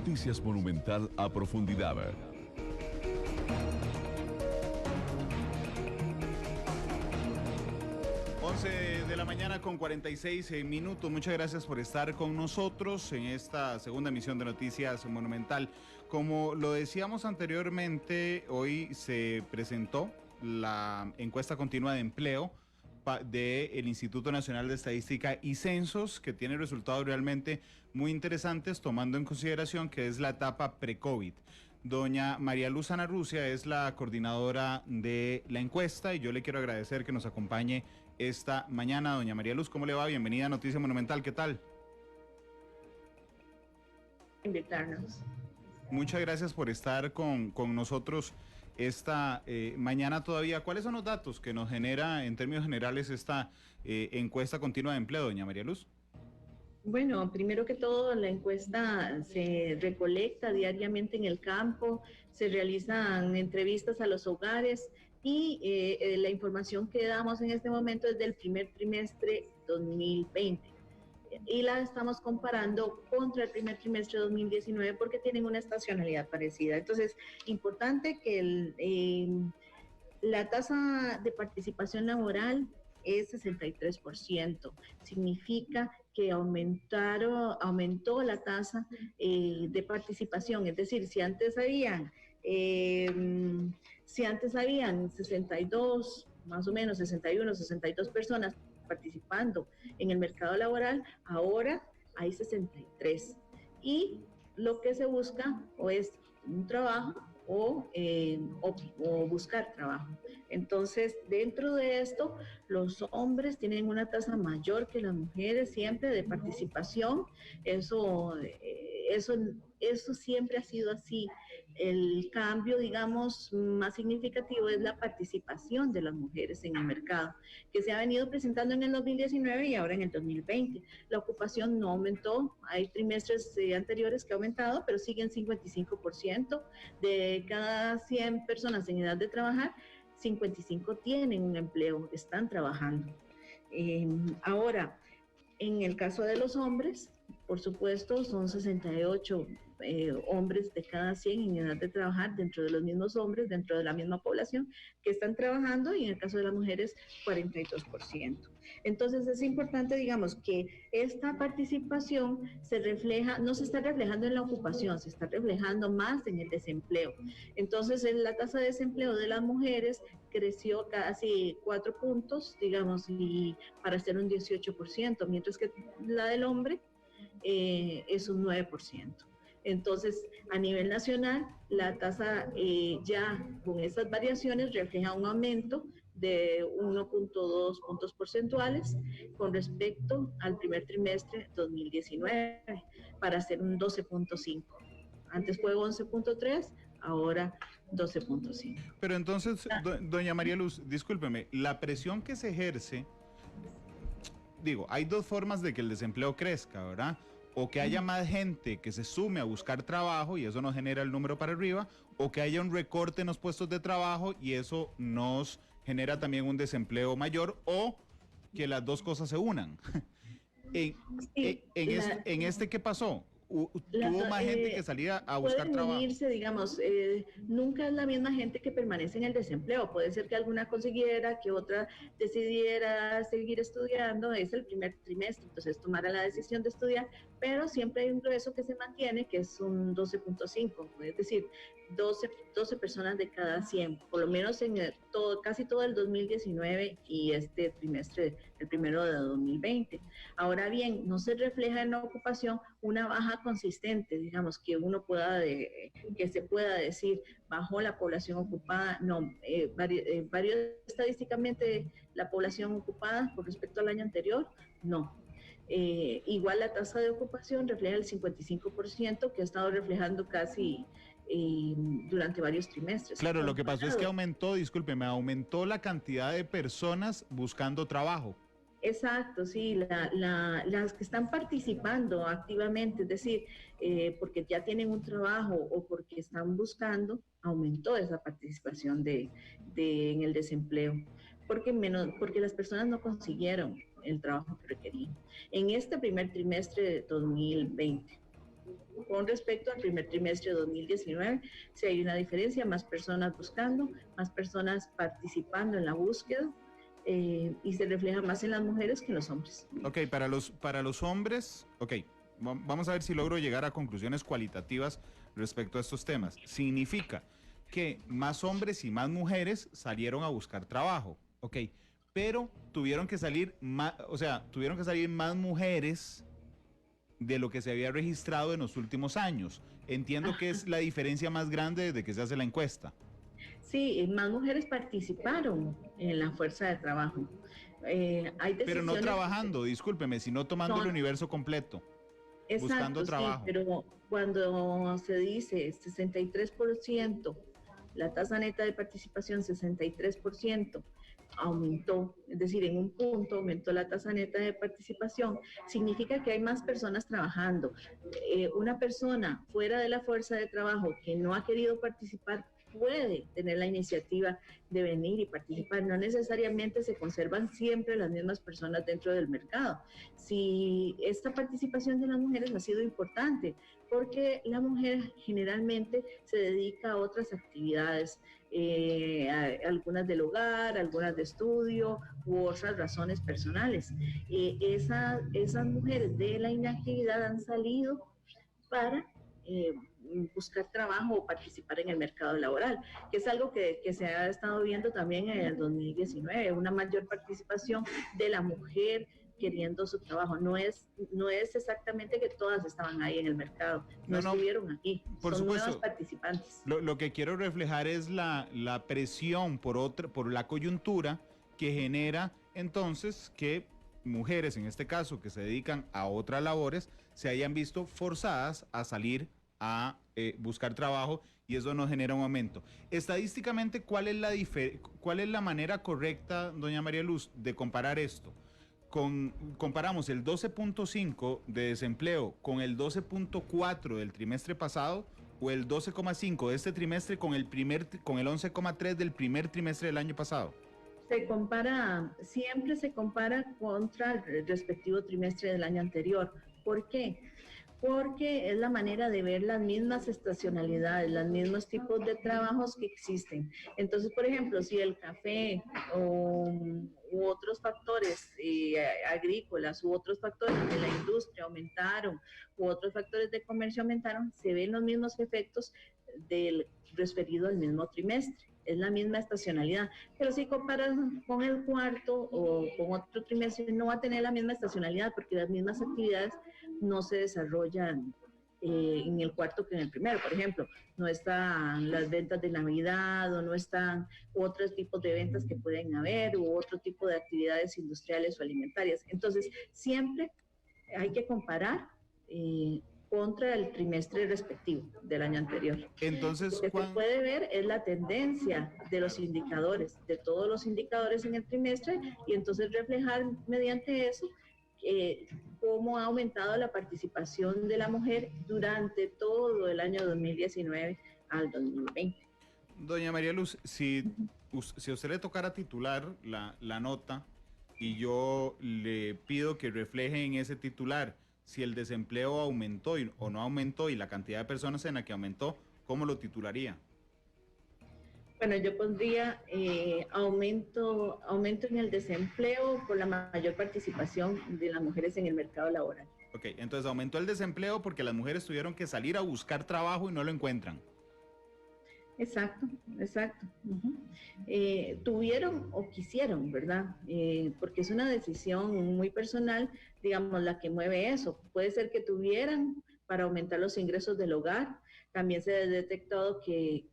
Noticias Monumental a profundidad. 11 de la mañana con 46 minutos. Muchas gracias por estar con nosotros en esta segunda emisión de Noticias Monumental. Como lo decíamos anteriormente, hoy se presentó la encuesta continua de empleo del Instituto Nacional de Estadística y Censos, que tiene resultados realmente muy interesantes, tomando en consideración que es la etapa pre-COVID. Doña María Luz Anarrucia es la coordinadora de la encuesta y yo le quiero agradecer que nos acompañe esta mañana. Doña María Luz, ¿cómo le va? Bienvenida a Noticia Monumental, ¿qué tal? Invitarnos. Muchas gracias por estar con nosotros esta mañana todavía. ¿Cuáles son los datos que nos genera en términos generales esta encuesta continua de empleo, doña María Luz? Bueno, primero que todo, la encuesta se recolecta diariamente en el campo, se realizan entrevistas a los hogares y la información que damos en este momento es del primer trimestre 2020. Y la estamos comparando contra el primer trimestre de 2019 porque tienen una estacionalidad parecida. Entonces, importante que la tasa de participación laboral es 63%. Significa que aumentó la tasa de participación. Es decir, si antes habían 62, más o menos 61, 62 personas participando en el mercado laboral, ahora hay 63. Y lo que se busca o es un trabajo o buscar trabajo. Entonces, dentro de esto, los hombres tienen una tasa mayor que las mujeres siempre de participación. Eso siempre ha sido así. El cambio, digamos, más significativo es la participación de las mujeres en el mercado, que se ha venido presentando en el 2019 y ahora en el 2020. La ocupación no aumentó, hay trimestres anteriores que ha aumentado, pero sigue en 55%. De cada 100 personas en edad de trabajar, 55 tienen un empleo, están trabajando. Ahora, en el caso de los hombres, por supuesto, son 68 hombres de cada 100 en edad de trabajar, dentro de los mismos hombres, dentro de la misma población que están trabajando, y en el caso de las mujeres, 42%. Entonces es importante, digamos, que esta participación no se está reflejando en la ocupación, se está reflejando más en el desempleo. Entonces la tasa de desempleo de las mujeres creció casi 4 puntos, digamos, y para ser un 18%, mientras que la del hombre es un 9%. Entonces, a nivel nacional, la tasa ya con esas variaciones refleja un aumento de 1.2 puntos porcentuales con respecto al primer trimestre 2019, para ser un 12.5. Antes fue 11.3, ahora 12.5. Pero entonces, doña María Luz, discúlpeme, la presión que se ejerce, digo, hay dos formas de que el desempleo crezca, ¿verdad? O que haya más gente que se sume a buscar trabajo y eso nos genera el número para arriba, o que haya un recorte en los puestos de trabajo y eso nos genera también un desempleo mayor, o que las dos cosas se unan. En este, ¿qué pasó? ¿Tuvo más gente que salía a buscar trabajo? Unirse, digamos, nunca es la misma gente que permanece en el desempleo. Puede ser que alguna consiguiera, que otra decidiera seguir estudiando, es el primer trimestre, entonces tomara la decisión de estudiar, pero siempre hay un grueso que se mantiene, que es un 12.5, es decir, 12 personas de cada 100, por lo menos en casi todo el 2019 y este trimestre, el primero de 2020. Ahora bien, no se refleja en la ocupación una baja consistente, digamos, que que se pueda decir, bajó la población ocupada. No, varió estadísticamente la población ocupada con respecto al año anterior, no. Igual la tasa de ocupación refleja el 55%, que ha estado reflejando casi durante varios trimestres. Claro, lo que pasó es que aumentó la cantidad de personas buscando trabajo. Exacto, sí, las que están participando activamente, es decir, porque ya tienen un trabajo o porque están buscando, aumentó esa participación en el desempleo, porque las personas no consiguieron el trabajo que requerían en este primer trimestre de 2020. con respecto al primer trimestre de 2019, si hay una diferencia, más personas buscando, más personas participando en la búsqueda, y se refleja más en las mujeres que en los hombres. Ok, para los hombres, ok, vamos a ver si logro llegar a conclusiones cualitativas respecto a estos temas. Significa que más hombres y más mujeres salieron a buscar trabajo, ok, pero tuvieron que salir más, o sea, tuvieron que salir más mujeres de lo que se había registrado en los últimos años. Entiendo que es la diferencia más grande desde que se hace la encuesta. Sí, más mujeres participaron en la fuerza de trabajo. Hay Pero no decisiones. trabajando, discúlpeme, sino tomando el Son, universo completo, buscando exacto, sí, trabajo. pero cuando se dice 63%, la tasa neta de participación 63%, aumentó, es decir, en un punto aumentó la tasa neta de participación, significa que hay más personas trabajando. Una persona fuera de la fuerza de trabajo que no ha querido participar puede tener la iniciativa de venir y participar. No necesariamente se conservan siempre las mismas personas dentro del mercado. Si esta participación de las mujeres ha sido importante, porque la mujer generalmente se dedica a otras actividades, algunas del hogar, algunas de estudio u otras razones personales. Esas mujeres de la inactividad han salido para buscar trabajo o participar en el mercado laboral, que es algo que se ha estado viendo también en el 2019, una mayor participación de la mujer queriendo su trabajo. No es exactamente que todas estaban ahí en el mercado, no, No, no, estuvieron aquí, por son nuevas supuesto. participantes. Lo que quiero reflejar es la presión por la coyuntura que genera entonces que mujeres, en este caso, que se dedican a otras labores, se hayan visto forzadas a salir a buscar trabajo y eso nos genera un aumento. Estadísticamente, ¿cuál es la manera correcta, doña María Luz, de comparar esto? Comparamos el 12.5 de desempleo con el 12.4 del trimestre pasado o el 12.5 de este trimestre con el 11.3 del primer trimestre del año pasado. Siempre se compara contra el respectivo trimestre del año anterior. ¿Por qué? Porque es la manera de ver las mismas estacionalidades, los mismos tipos de trabajos que existen. Entonces, por ejemplo, si el café u otros factores agrícolas u otros factores de la industria aumentaron, u otros factores de comercio aumentaron, se ven los mismos efectos del referido al mismo trimestre. Es la misma estacionalidad, pero si comparas con el cuarto o con otro trimestre no va a tener la misma estacionalidad porque las mismas actividades no se desarrollan en el cuarto que en el primero. Por ejemplo, no están las ventas de Navidad o no están otros tipos de ventas que pueden haber u otro tipo de actividades industriales o alimentarias. Entonces, siempre hay que comparar contra el trimestre respectivo del año anterior. Entonces, lo que se puede ver es la tendencia de los indicadores, de todos los indicadores en el trimestre, y entonces reflejar mediante eso cómo ha aumentado la participación de la mujer durante todo el año 2019 al 2020. Doña María Luz, si a usted le tocara titular la nota y yo le pido que refleje en ese titular si el desempleo aumentó o no aumentó y la cantidad de personas en la que aumentó, ¿cómo lo titularía? Bueno, yo pondría aumento en el desempleo por la mayor participación de las mujeres en el mercado laboral. Ok, entonces aumentó el desempleo porque las mujeres tuvieron que salir a buscar trabajo y no lo encuentran. Exacto, exacto. Tuvieron o quisieron, ¿verdad? Porque es una decisión muy personal, digamos, la que mueve eso. Puede ser que tuvieran para aumentar los ingresos del hogar. También se ha detectado que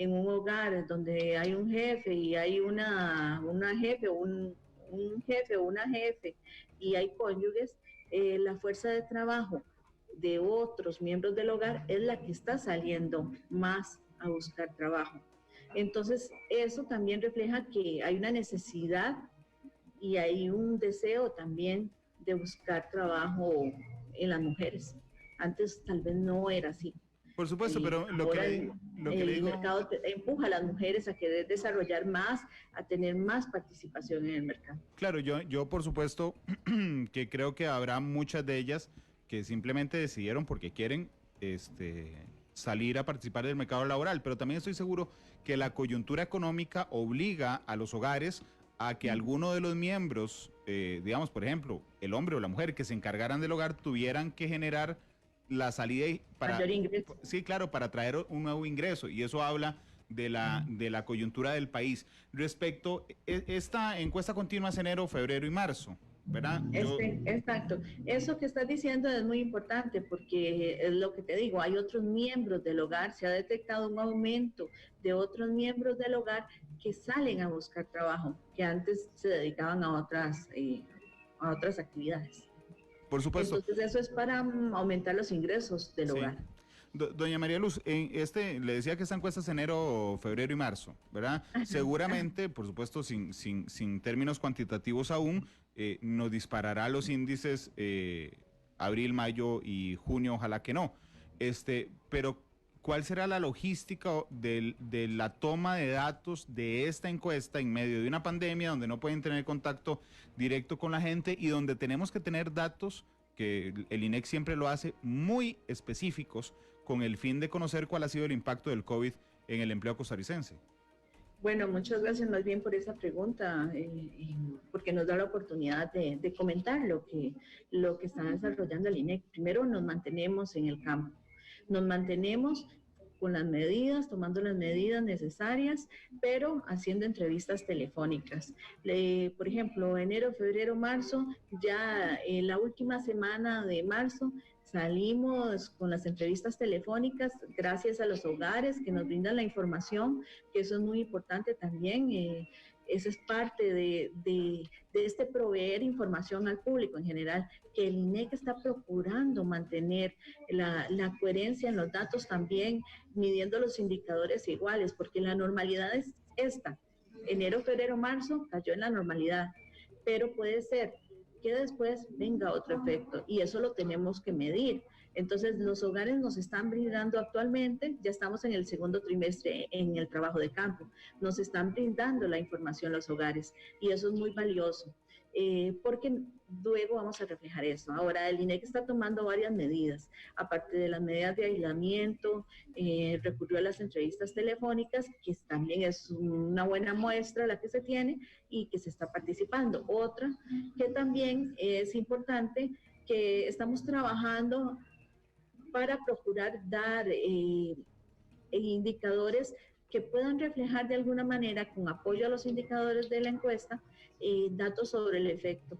en un hogar donde hay un jefe y hay una jefe, un jefe o una jefe y hay cónyuges, la fuerza de trabajo de otros miembros del hogar es la que está saliendo más a buscar trabajo. Entonces, eso también refleja que hay una necesidad y hay un deseo también de buscar trabajo en las mujeres. Antes tal vez no era así. Por supuesto, pero lo que le digo... El mercado empuja a las mujeres a querer desarrollar más, a tener más participación en el mercado. Claro, yo por supuesto que creo que habrá muchas de ellas que simplemente decidieron porque quieren salir a participar del mercado laboral, pero también estoy seguro que la coyuntura económica obliga a los hogares a que alguno de los miembros, digamos, por ejemplo, el hombre o la mujer que se encargaran del hogar tuvieran que generar la salida para, Mayor ingreso. sí, claro, para traer un nuevo ingreso, y eso habla de la coyuntura del país. Respecto, esta encuesta continua es enero, febrero y marzo, ¿verdad? Exacto. Eso que estás diciendo es muy importante porque es lo que te digo, hay otros miembros del hogar, se ha detectado un aumento de otros miembros del hogar que salen a buscar trabajo, que antes se dedicaban a otras actividades. Por supuesto. Entonces eso es para aumentar los ingresos del Sí. hogar. Doña María Luz, le decía que esta encuesta es enero, febrero y marzo, ¿verdad? Seguramente, por supuesto, sin términos cuantitativos aún, nos disparará los índices abril, mayo y junio, ojalá que no. Pero, ¿cuál será la logística de la toma de datos de esta encuesta en medio de una pandemia donde no pueden tener contacto directo con la gente y donde tenemos que tener datos, que el INEC siempre lo hace, muy específicos, con el fin de conocer cuál ha sido el impacto del COVID en el empleo costarricense? Bueno, muchas gracias más bien por esa pregunta, porque nos da la oportunidad de comentar lo que está desarrollando el INEC. Primero, nos mantenemos en el campo, nos mantenemos con las medidas, tomando las medidas necesarias, pero haciendo entrevistas telefónicas. Por ejemplo, enero, febrero, marzo, ya en la última semana de marzo salimos con las entrevistas telefónicas gracias a los hogares que nos brindan la información, que eso es muy importante también. Eso es parte de este proveer información al público en general, que el INEC está procurando mantener la coherencia en los datos también, midiendo los indicadores iguales, porque la normalidad es esta. Enero, febrero, marzo cayó en la normalidad, pero puede ser que después venga otro efecto y eso lo tenemos que medir. Entonces, los hogares nos están brindando actualmente, ya estamos en el segundo trimestre en el trabajo de campo, nos están brindando la información los hogares y eso es muy valioso, porque luego vamos a reflejar eso. Ahora, el INEC está tomando varias medidas, aparte de las medidas de aislamiento, recurrió a las entrevistas telefónicas, que también es una buena muestra la que se tiene y que se está participando. Otra que también es importante, que estamos trabajando para procurar dar indicadores que puedan reflejar de alguna manera, con apoyo a los indicadores de la encuesta, datos sobre el efecto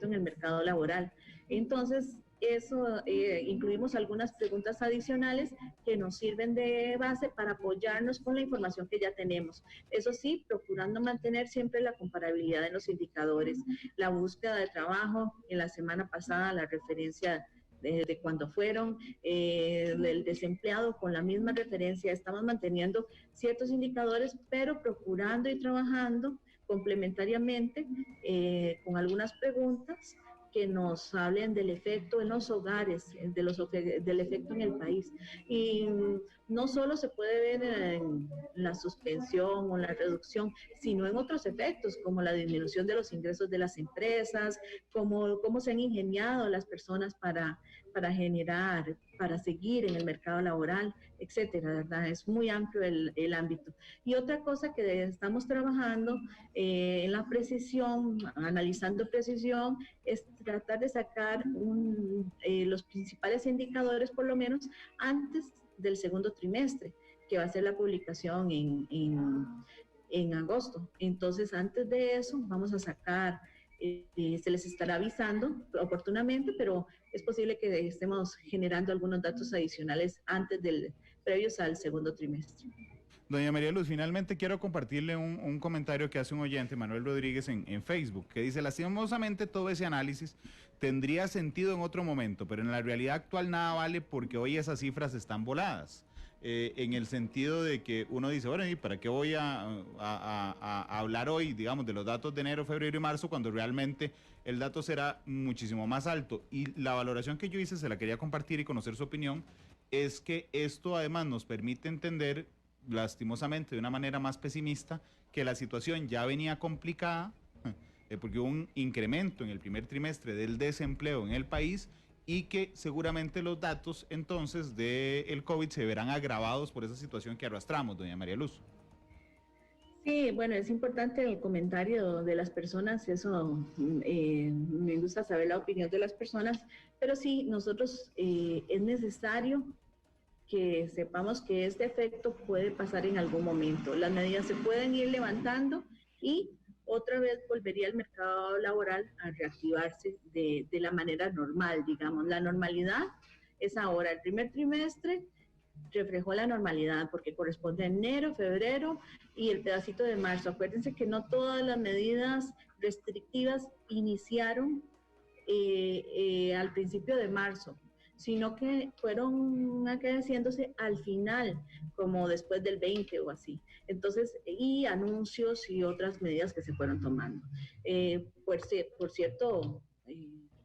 en el mercado laboral. Entonces, eso incluimos algunas preguntas adicionales que nos sirven de base para apoyarnos con la información que ya tenemos. Eso sí, procurando mantener siempre la comparabilidad de los indicadores. La búsqueda de trabajo, en la semana pasada la referencia de cuando fueron, del desempleado con la misma referencia. Estamos manteniendo ciertos indicadores, pero procurando y trabajando complementariamente con algunas preguntas que nos hablen del efecto en los hogares, del efecto en el país. Y no solo se puede ver en la suspensión o la reducción, sino en otros efectos, como la disminución de los ingresos de las empresas, cómo se han ingeniado las personas para generar, para seguir en el mercado laboral, etcétera, ¿verdad? Es muy amplio el ámbito. Y otra cosa que estamos trabajando en la precisión, analizando precisión, es tratar de sacar los principales indicadores, por lo menos, antes del segundo trimestre, que va a ser la publicación en agosto. Entonces, antes de eso, vamos a sacar, se les estará avisando oportunamente, pero es posible que estemos generando algunos datos adicionales previos al segundo trimestre. Doña María Luz, finalmente quiero compartirle un comentario que hace un oyente, Manuel Rodríguez, en Facebook, que dice: lastimosamente todo ese análisis tendría sentido en otro momento, pero en la realidad actual nada vale porque hoy esas cifras están voladas. En el sentido de que uno dice, bueno, ¿y para qué voy a hablar hoy, digamos, de los datos de enero, febrero y marzo, cuando realmente el dato será muchísimo más alto? Y la valoración que yo hice, se la quería compartir y conocer su opinión, es que esto además nos permite entender, lastimosamente de una manera más pesimista, que la situación ya venía complicada, porque hubo un incremento en el primer trimestre del desempleo en el país y que seguramente los datos entonces del COVID se verán agravados por esa situación que arrastramos, doña María Luz. Sí, bueno, es importante el comentario de las personas, eso me gusta saber la opinión de las personas, pero sí, nosotros es necesario que sepamos que este efecto puede pasar en algún momento. Las medidas se pueden ir levantando y otra vez volvería el mercado laboral a reactivarse de la manera normal, digamos. La normalidad es ahora, el primer trimestre reflejó la normalidad porque corresponde a enero, febrero y el pedacito de marzo. Acuérdense que no todas las medidas restrictivas iniciaron al principio de marzo, sino que fueron haciéndose al final, como después del 20 o así. Entonces, y anuncios y otras medidas que se fueron tomando. Por cierto,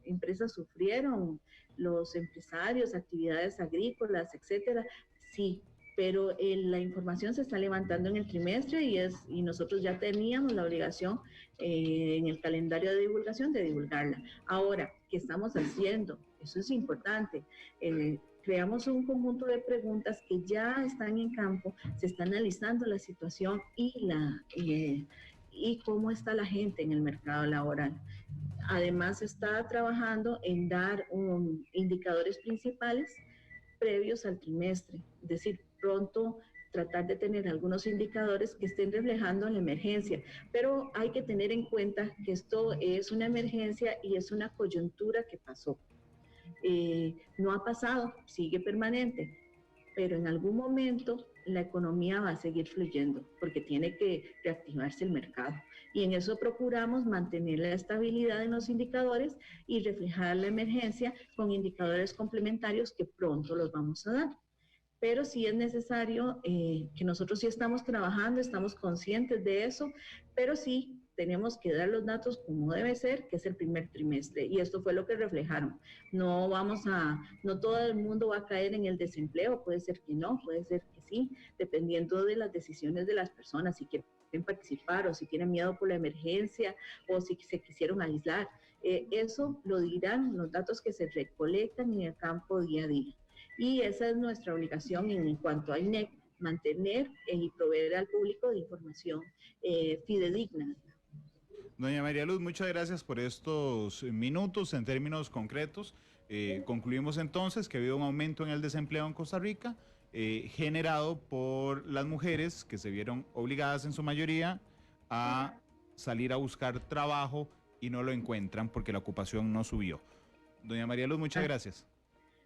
empresas sufrieron, los empresarios, actividades agrícolas, etcétera, sí, pero la información se está levantando en el trimestre y nosotros ya teníamos la obligación en el calendario de divulgación de divulgarla. Ahora, ¿qué estamos haciendo? Eso es importante. Creamos un conjunto de preguntas que ya están en campo, se está analizando la situación y cómo está la gente en el mercado laboral. Además, está trabajando en dar indicadores principales previos al trimestre, es decir, pronto tratar de tener algunos indicadores que estén reflejando la emergencia, pero hay que tener en cuenta que esto es una emergencia y es una coyuntura que pasó. No ha pasado, sigue permanente, pero en algún momento la economía va a seguir fluyendo porque tiene que reactivarse el mercado. Y en eso procuramos mantener la estabilidad en los indicadores y reflejar la emergencia con indicadores complementarios que pronto los vamos a dar. Pero sí es necesario que nosotros sí estamos trabajando, estamos conscientes de eso, pero sí tenemos que dar los datos como debe ser, que es el primer trimestre, y esto fue lo que reflejaron. No todo el mundo va a caer en el desempleo, puede ser que no, puede ser que sí, dependiendo de las decisiones de las personas, si quieren participar o si tienen miedo por la emergencia o si se quisieron aislar. Eso lo dirán los datos que se recolectan en el campo día a día. Y esa es nuestra obligación en cuanto a INEC, mantener y proveer al público de información fidedigna. Doña María Luz, muchas gracias por estos minutos en términos concretos. Concluimos entonces que ha habido un aumento en el desempleo en Costa Rica, generado por las mujeres que se vieron obligadas en su mayoría a salir a buscar trabajo y no lo encuentran porque la ocupación no subió. Doña María Luz, muchas gracias.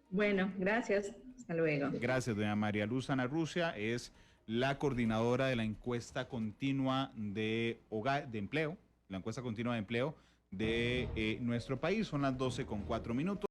Bueno, gracias. Hasta luego. Gracias, doña María Luz Ana Rusia, es la coordinadora de la encuesta continua de empleo, la encuesta continua de empleo de nuestro país. Son las 12:04.